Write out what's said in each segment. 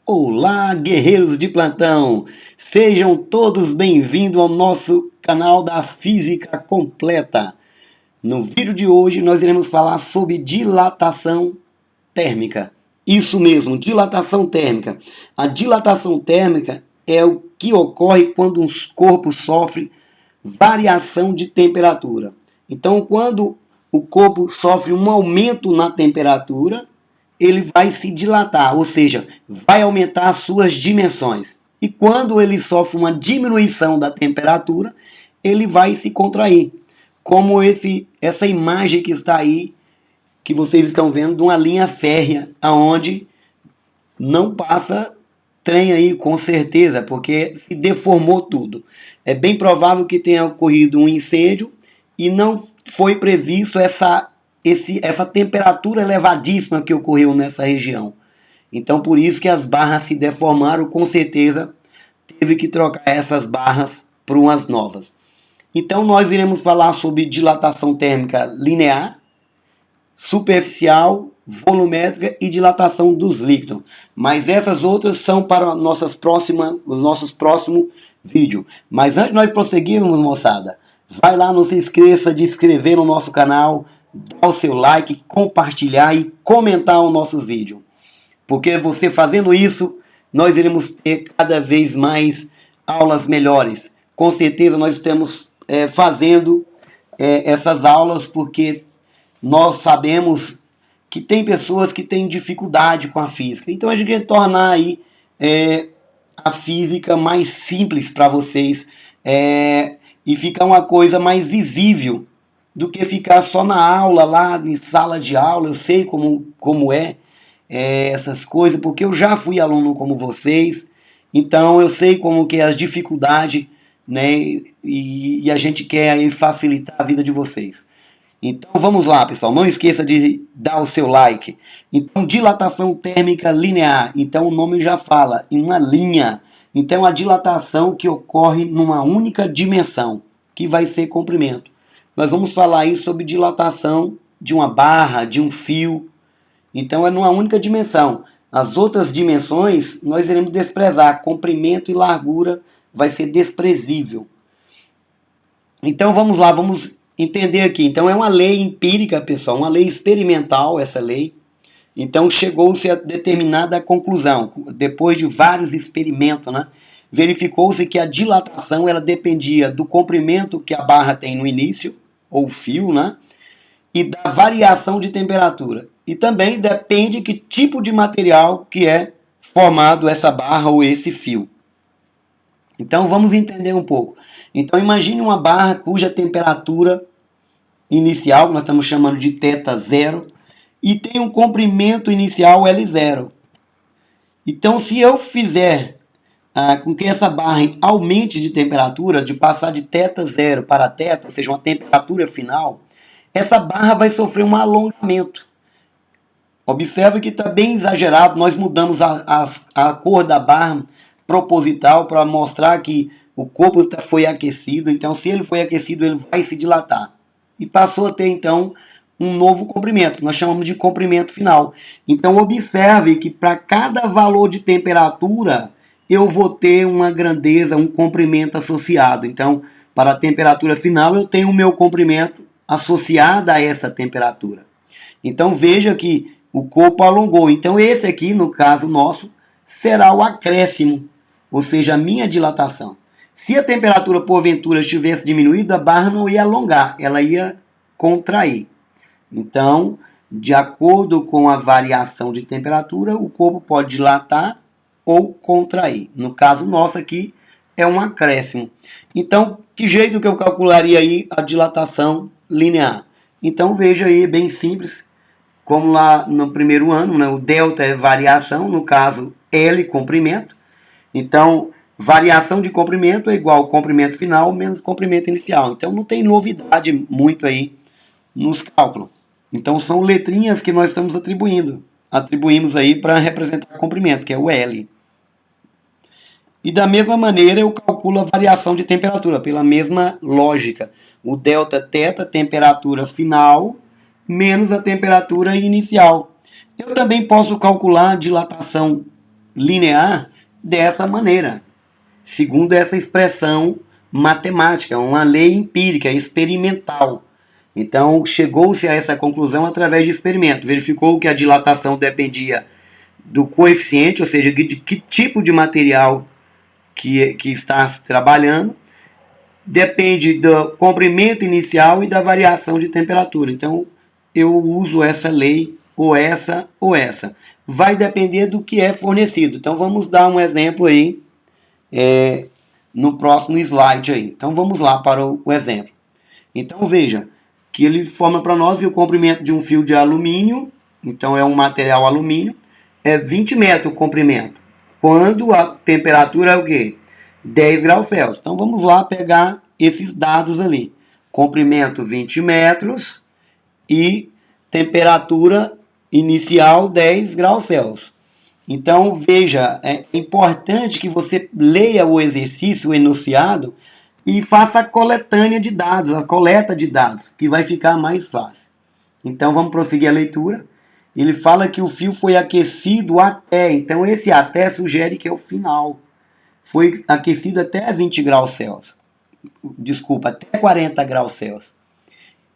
Olá, guerreiros de plantão! Sejam todos bem-vindos ao nosso canal da Física Completa. No vídeo de hoje nós iremos falar sobre dilatação térmica. Isso mesmo, dilatação térmica. A dilatação térmica é o que ocorre quando um corpo sofre variação de temperatura. Então, quando o corpo sofre um aumento na temperatura, ele vai se dilatar, ou seja, vai aumentar as suas dimensões. E quando ele sofre uma diminuição da temperatura, ele vai se contrair. Como essa imagem que está aí, que vocês estão vendo, de uma linha férrea, aonde não passa trem aí, com certeza, porque se deformou tudo. É bem provável que tenha ocorrido um incêndio e não foi previsto essa temperatura elevadíssima que ocorreu nessa região. Então, por isso que as barras se deformaram, com certeza teve que trocar essas barras por umas novas. Então, nós iremos falar sobre dilatação térmica linear, superficial, volumétrica e dilatação dos líquidos. Mas essas outras são para os nossos próximos vídeos. Mas antes de nós prosseguirmos, moçada, vai lá, não se esqueça de inscrever no nosso canal, dar o seu like, compartilhar e comentar o nosso vídeo. Porque você fazendo isso, nós iremos ter cada vez mais aulas melhores. Com certeza nós estamos fazendo essas aulas porque nós sabemos que tem pessoas que têm dificuldade com a física. Então a gente quer tornar aí a física mais simples para vocês e ficar uma coisa mais visível do que ficar só na aula, lá em sala de aula. Eu sei como é essas coisas, porque eu já fui aluno como vocês, então eu sei como que é as dificuldades, né? E a gente quer aí facilitar a vida de vocês. Então vamos lá, pessoal, não esqueça de dar o seu like. Então, dilatação térmica linear, então o nome já fala, em uma linha. Então a dilatação que ocorre numa única dimensão, que vai ser comprimento. Nós vamos falar aí sobre dilatação de uma barra, de um fio. Então é numa única dimensão. As outras dimensões nós iremos desprezar. Comprimento e largura vai ser desprezível. Então vamos lá, vamos entender aqui. Então é uma lei empírica, pessoal, uma lei experimental essa lei. Então chegou-se a determinada conclusão, depois de vários experimentos, né? Verificou-se que a dilatação ela dependia do comprimento que a barra tem no início, ou fio, né? E da variação de temperatura. E também depende que tipo de material que é formado essa barra ou esse fio. Então vamos entender um pouco. Então imagine uma barra cuja temperatura inicial, nós estamos chamando de θ0, e tem um comprimento inicial L0. Então se eu fizer com que essa barra aumente de temperatura, de passar de θ0 para θ, ou seja, uma temperatura final, essa barra vai sofrer um alongamento. Observe que está bem exagerado, nós mudamos a cor da barra proposital para mostrar que o corpo foi aquecido, então se ele foi aquecido, ele vai se dilatar. E passou a ter, então, um novo comprimento, nós chamamos de comprimento final. Então observe que para cada valor de temperatura, eu vou ter uma grandeza, um comprimento associado. Então, para a temperatura final, eu tenho o meu comprimento associado a essa temperatura. Então, veja que o corpo alongou. Então, esse aqui, no caso nosso, será o acréscimo, ou seja, a minha dilatação. Se a temperatura, porventura, estivesse diminuída, a barra não ia alongar, ela ia contrair. Então, de acordo com a variação de temperatura, o corpo pode dilatar ou contrair. No caso nosso aqui, é um acréscimo. Então, que jeito que eu calcularia aí a dilatação linear? Então, veja aí, bem simples, como lá no primeiro ano, né, o delta é variação, no caso, L, comprimento. Então, variação de comprimento é igual ao comprimento final menos comprimento inicial. Então, não tem novidade muito aí nos cálculos. Então, são letrinhas que nós estamos atribuindo. Atribuímos aí para representar comprimento, que é o L. E da mesma maneira eu calculo a variação de temperatura, pela mesma lógica. O Δθ, temperatura final, menos a temperatura inicial. Eu também posso calcular a dilatação linear dessa maneira, segundo essa expressão matemática, uma lei empírica, experimental. Então, chegou-se a essa conclusão através de experimento. Verificou que a dilatação dependia do coeficiente, ou seja, de que tipo de material que está trabalhando, depende do comprimento inicial e da variação de temperatura. Então, eu uso essa lei, ou essa, ou essa. Vai depender do que é fornecido. Então, vamos dar um exemplo aí, no próximo slide aí. Então, vamos lá para o exemplo. Então, veja que ele informa para nós que o comprimento de um fio de alumínio, então é um material alumínio, é 20 metros o comprimento. Quando a temperatura é o quê? 10 graus Celsius. Então, vamos lá pegar esses dados ali. Comprimento 20 metros e temperatura inicial 10 graus Celsius. Então, veja, é importante que você leia o exercício, o enunciado, e faça a coletânea de dados, a coleta de dados, que vai ficar mais fácil. Então, vamos prosseguir a leitura. Ele fala que o fio foi aquecido até, então esse até sugere que é o final. Foi aquecido até 20 graus Celsius. Desculpa, até 40 graus Celsius.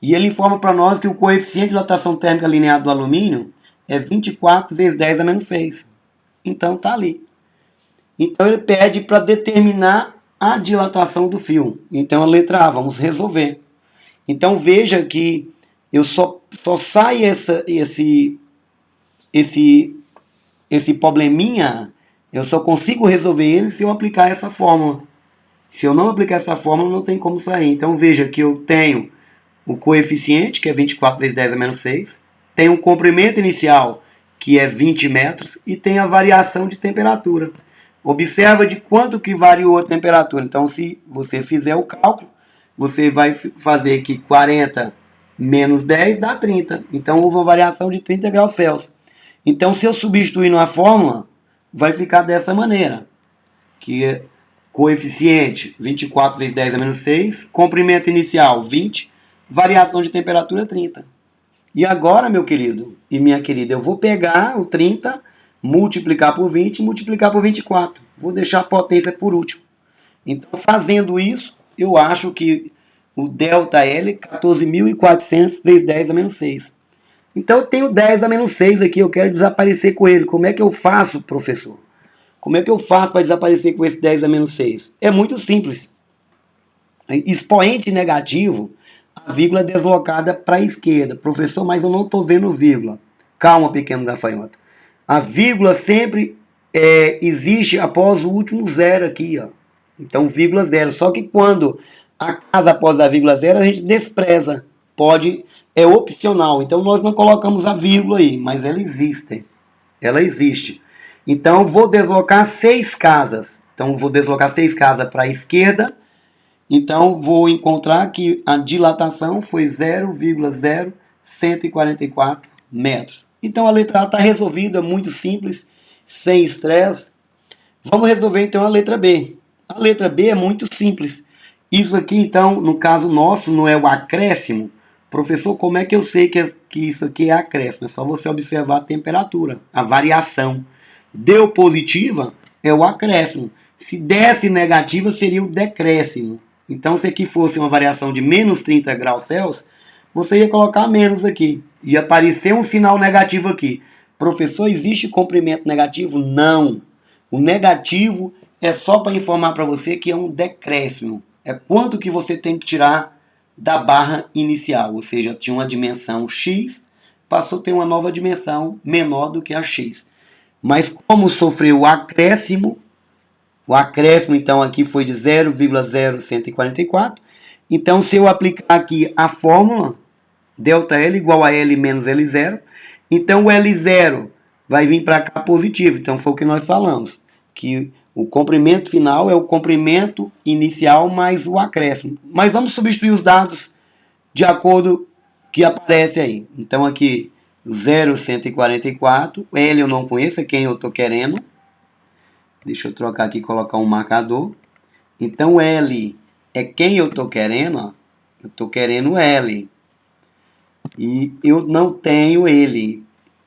E ele informa para nós que o coeficiente de dilatação térmica linear do alumínio é 24 vezes 10 a menos 6. Então, está ali. Então, ele pede para determinar a dilatação do fio. Então, a letra A, vamos resolver. Então, veja que eu só sai esse probleminha, eu só consigo resolver ele se eu aplicar essa fórmula. Se eu não aplicar essa fórmula, não tem como sair. Então, veja que eu tenho o coeficiente, que é 24 vezes 10 a menos 6. Tenho o comprimento inicial, que é 20 metros. E tem a variação de temperatura. Observa de quanto que variou a temperatura. Então, se você fizer o cálculo, você vai fazer que 40 menos 10 dá 30. Então, houve uma variação de 30 graus Celsius. Então, se eu substituir numa fórmula, vai ficar dessa maneira. Que é coeficiente 24 vezes 10 a menos 6. Comprimento inicial 20. Variação de temperatura 30. E agora, meu querido e minha querida, eu vou pegar o 30, multiplicar por 20 e multiplicar por 24. Vou deixar a potência por último. Então, fazendo isso, eu acho que o ΔL é 14.400 vezes 10 a menos 6. Então, eu tenho 10 a menos 6 aqui, eu quero desaparecer com ele. Como é que eu faço, professor? Como é que eu faço para desaparecer com esse 10 a menos 6? É muito simples. Expoente negativo, a vírgula é deslocada para a esquerda. Professor, mas eu não estou vendo vírgula. Calma, pequeno gafanhoto. A vírgula sempre existe após o último zero aqui, ó. Então, vírgula zero. Só que quando a casa após a vírgula zero, a gente despreza. É opcional. Então, nós não colocamos a vírgula aí, mas ela existe. Ela existe. Então, vou deslocar 6 casas. Então, vou deslocar 6 casas para a esquerda. Então, vou encontrar que a dilatação foi 0,0144 metros. Então, a letra A está resolvida, muito simples, sem estresse. Vamos resolver, então, a letra B. A letra B é muito simples. Isso aqui, então, no caso nosso, não é o acréscimo. Professor, como é que eu sei que isso aqui é acréscimo? É só você observar a temperatura, a variação. Deu positiva, é o acréscimo. Se desse negativa, seria o decréscimo. Então, se aqui fosse uma variação de menos 30 graus Celsius, você ia colocar menos aqui. Ia aparecer um sinal negativo aqui. Professor, existe comprimento negativo? Não. O negativo é só para informar para você que é um decréscimo. É quanto que você tem que tirar da barra inicial. Ou seja, tinha uma dimensão x, passou a ter uma nova dimensão menor do que a x. Mas como sofreu o acréscimo então aqui foi de 0,0144. Então, se eu aplicar aqui a fórmula, ΔL igual a L menos L0, então o L0 vai vir para cá positivo. Então, foi o que nós falamos, que o comprimento final é o comprimento inicial mais o acréscimo. Mas vamos substituir os dados de acordo que aparece aí. Então, aqui, 0,144, L eu não conheço, é quem eu estou querendo. Deixa eu trocar aqui e colocar um marcador. Então, L é quem eu estou querendo. Ó. Eu estou querendo L. E eu não tenho ele.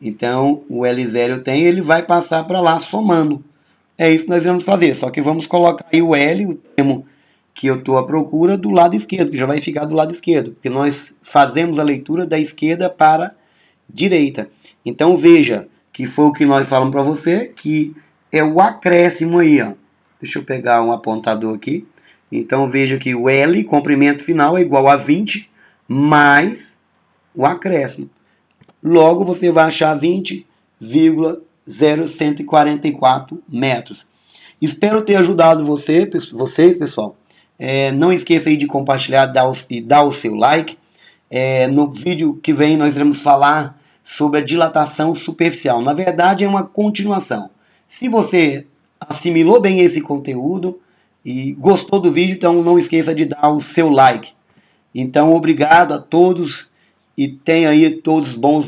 Então, o L0 tem, ele vai passar para lá somando. É isso que nós vamos fazer, só que vamos colocar aí o L, o termo que eu estou à procura, do lado esquerdo, que já vai ficar do lado esquerdo, porque nós fazemos a leitura da esquerda para a direita. Então, veja que foi o que nós falamos para você, que é o acréscimo aí, ó. Deixa eu pegar um apontador aqui. Então, veja que o L, comprimento final, é igual a 20 mais o acréscimo. Logo, você vai achar 20,0144 metros. Espero ter ajudado vocês, pessoal. Não esqueça aí de compartilhar e dar o seu like. No vídeo que vem, nós iremos falar sobre a dilatação superficial. Na verdade, é uma continuação. Se você assimilou bem esse conteúdo e gostou do vídeo, então não esqueça de dar o seu like. Então, obrigado a todos e tenha aí todos bons